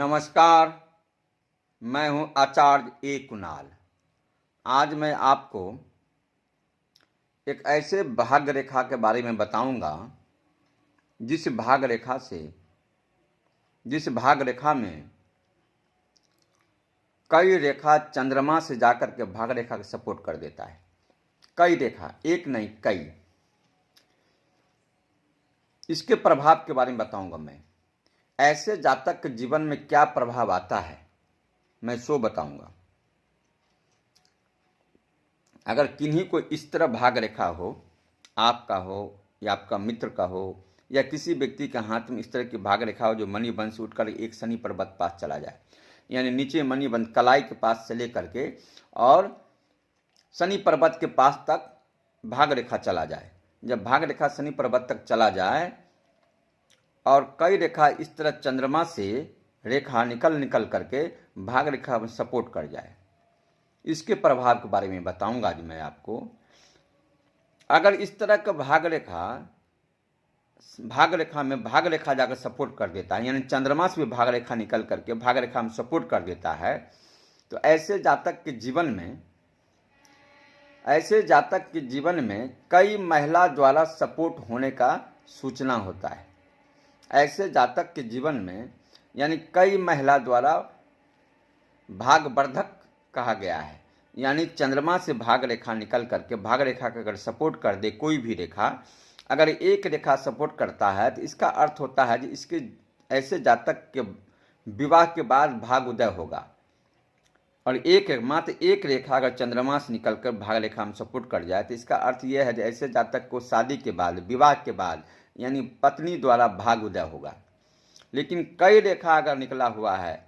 नमस्कार। मैं हूं आचार्य ए कुणाल। आज मैं आपको एक ऐसे भाग्य रेखा के बारे में बताऊंगा जिस भाग्य रेखा में कई रेखा चंद्रमा से जाकर के भाग्य रेखा को सपोर्ट कर देता है। कई रेखा, एक नहीं कई। इसके प्रभाव के बारे में बताऊंगा मैं। ऐसे जातक के जीवन में क्या प्रभाव आता है मैं सो बताऊंगा। अगर किन्हीं को इस तरह भाग रेखा हो, आपका हो या आपका मित्र का हो या किसी व्यक्ति के हाथ में इस तरह की भाग रेखा हो जो मणिबंध से उठकर एक शनि पर्वत पास चला जाए, यानी नीचे मणिबंध कलाई के पास से लेकर के और शनि पर्वत के पास तक भाग रेखा चला जाए। जब भाग रेखा शनि पर्वत तक चला जाए और कई रेखा इस तरह चंद्रमा से रेखा निकल करके भाग रेखा में सपोर्ट कर जाए, इसके प्रभाव के बारे में बताऊंगा आज मैं आपको। अगर इस तरह का भाग रेखा में भाग रेखा जाकर सपोर्ट कर देता है, यानी चंद्रमा से भी भाग रेखा निकल करके भाग रेखा में सपोर्ट कर देता है, तो ऐसे जातक के जीवन में कई महिला द्वारा सपोर्ट होने का सूचना होता है। ऐसे जातक के जीवन में यानी कई महिला द्वारा भागवर्धक कहा गया है, यानी चंद्रमा से भाग रेखा निकल करके भाग रेखा का अगर सपोर्ट कर दे कोई भी रेखा, अगर एक रेखा सपोर्ट करता है तो इसका अर्थ होता है कि इसके ऐसे जातक के विवाह के बाद भाग उदय होगा। और मात्र एक रेखा अगर चंद्रमा से निकलकर भाग रेखा में सपोर्ट कर जाए तो इसका अर्थ यह है कि ऐसे जातक को शादी के बाद, विवाह के बाद यानी पत्नी द्वारा भाग उदय होगा। लेकिन कई रेखा अगर निकला हुआ है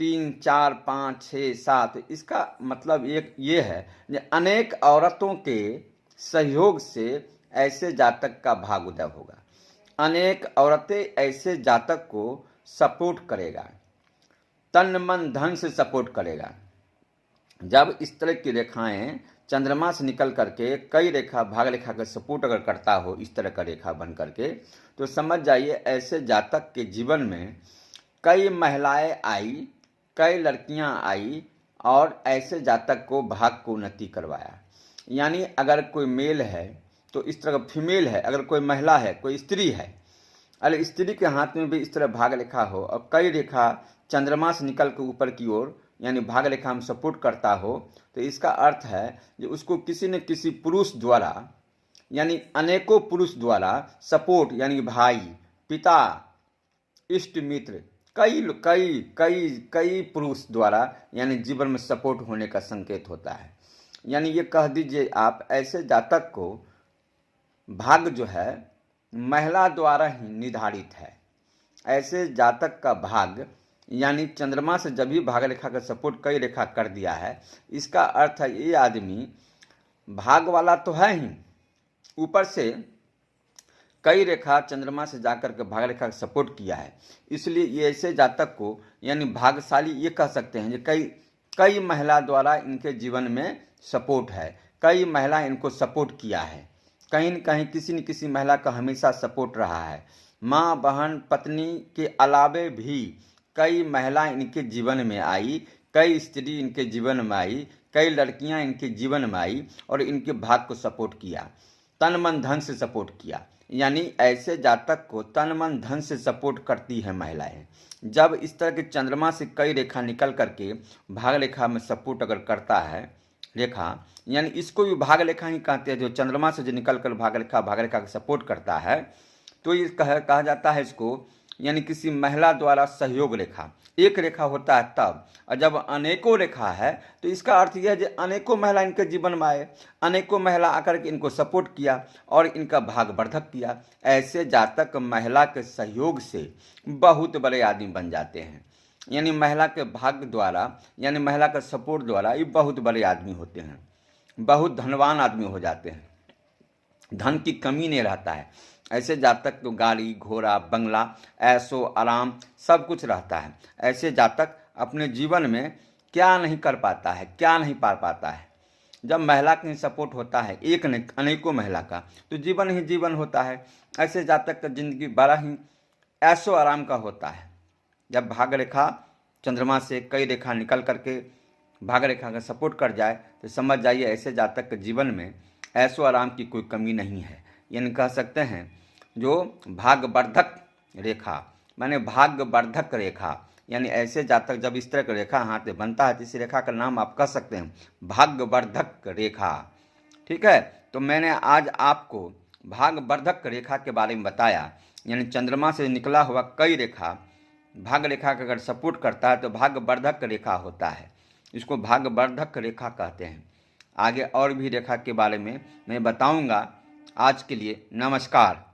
3, 4, 5, 6, 7, इसका मतलब ये है कि अनेक औरतों के सहयोग से ऐसे जातक का भाग उदय होगा। अनेक औरतें ऐसे जातक को सपोर्ट करेगा, तन मन धन से सपोर्ट करेगा। जब इस तरह की रेखाएं चंद्रमा से निकल करके कई रेखा भाग रेखा का सपोर्ट अगर करता हो इस तरह का रेखा बन करके, तो समझ जाइए ऐसे जातक के जीवन में कई महिलाएं आई, कई लड़कियां आई और ऐसे जातक को भाग को उन्नति करवाया। यानी अगर कोई मेल है तो इस तरह फीमेल है, अगर कोई महिला है, कोई स्त्री है, अगर स्त्री के हाथ में भी इस तरह भाग रेखा हो और कई रेखा चंद्रमा से निकल के ऊपर की ओर यानी भाग रेखा में सपोर्ट करता हो, तो इसका अर्थ है कि उसको किसी न किसी पुरुष द्वारा यानी अनेकों पुरुष द्वारा सपोर्ट, यानी भाई, पिता, इष्ट मित्र, कई पुरुष द्वारा यानी जीवन में सपोर्ट होने का संकेत होता है। यानी ये कह दीजिए आप ऐसे जातक को भाग्य जो है महिला द्वारा ही निर्धारित है। ऐसे जातक का भाग्य यानी चंद्रमा से जब भी भाग रेखा का सपोर्ट कई रेखा कर दिया है, इसका अर्थ है ये आदमी भाग वाला तो है ही, ऊपर से कई रेखा चंद्रमा से जाकर के भाग रेखा का सपोर्ट किया है। इसलिए ये ऐसे जातक को यानी भाग्यशाली ये कह सकते हैं कि कई महिला द्वारा इनके जीवन में सपोर्ट है, कई महिला इनको सपोर्ट किया है, कहीं न कहीं किसी न किसी महिला का हमेशा सपोर्ट रहा है। माँ, बहन, पत्नी के अलावे भी कई महिला इनके जीवन में आई, कई स्त्री इनके जीवन में आई, कई लड़कियां इनके जीवन में आई और इनके भाग को सपोर्ट किया, तन मन धन से सपोर्ट किया। यानी ऐसे जातक को तन मन धन से सपोर्ट करती है महिलाएं। जब इस तरह के चंद्रमा से कई रेखा निकल करके भाग रेखा में सपोर्ट अगर करता है रेखा, यानी इसको भी भाग रेखा ही कहते हैं, जो चंद्रमा से जो निकल कर भाग रेखा का सपोर्ट करता है, तो ये कहा जाता है इसको यानी किसी महिला द्वारा सहयोग रेखा। एक रेखा होता है तब, और जब अनेकों रेखा है तो इसका अर्थ यह है कि अनेकों महिला इनके जीवन में आए, अनेकों महिला आकर के इनको सपोर्ट किया और इनका भागवर्धक किया। ऐसे जातक महिला के सहयोग से बहुत बड़े आदमी बन जाते हैं, यानी महिला के भाग्य द्वारा यानी महिला के सपोर्ट द्वारा ये बहुत बड़े आदमी होते हैं, बहुत धनवान आदमी हो जाते हैं, धन की कमी नहीं रहता है। ऐसे जातक तो गाड़ी, घोड़ा, बंगला, ऐशो आराम सब कुछ रहता है। ऐसे जातक अपने जीवन में क्या नहीं कर पाता है, क्या नहीं पा पाता है। जब महिला का सपोर्ट होता है, एक नहीं अनेकों महिला का, तो जीवन ही जीवन होता है। ऐसे जातक का जिंदगी बड़ा ही ऐशो आराम का होता है। जब भाग रेखा चंद्रमा से कई रेखा निकल करके भाग रेखा का सपोर्ट कर जाए तो समझ जाइए ऐसे जातक के जीवन में ऐशो आराम की कोई कमी नहीं है। यानी कह सकते हैं जो भाग्यवर्धक रेखा माने भाग्यवर्धक रेखा, यानी ऐसे जातक जब इस तरह का रेखा हाथ में बनता है तो इस रेखा का नाम आप कह सकते हैं भाग्यवर्धक रेखा। ठीक है, तो मैंने आज आपको भाग्यवर्धक रेखा के बारे में बताया। यानी चंद्रमा से निकला हुआ कई रेखा भाग्य रेखा का अगर सपोर्ट करता है तो भाग्यवर्धक रेखा होता है, इसको भाग्यवर्धक रेखा कहते हैं। आगे और भी रेखा के बारे में मैं बताऊंगा। आज के लिए नमस्कार।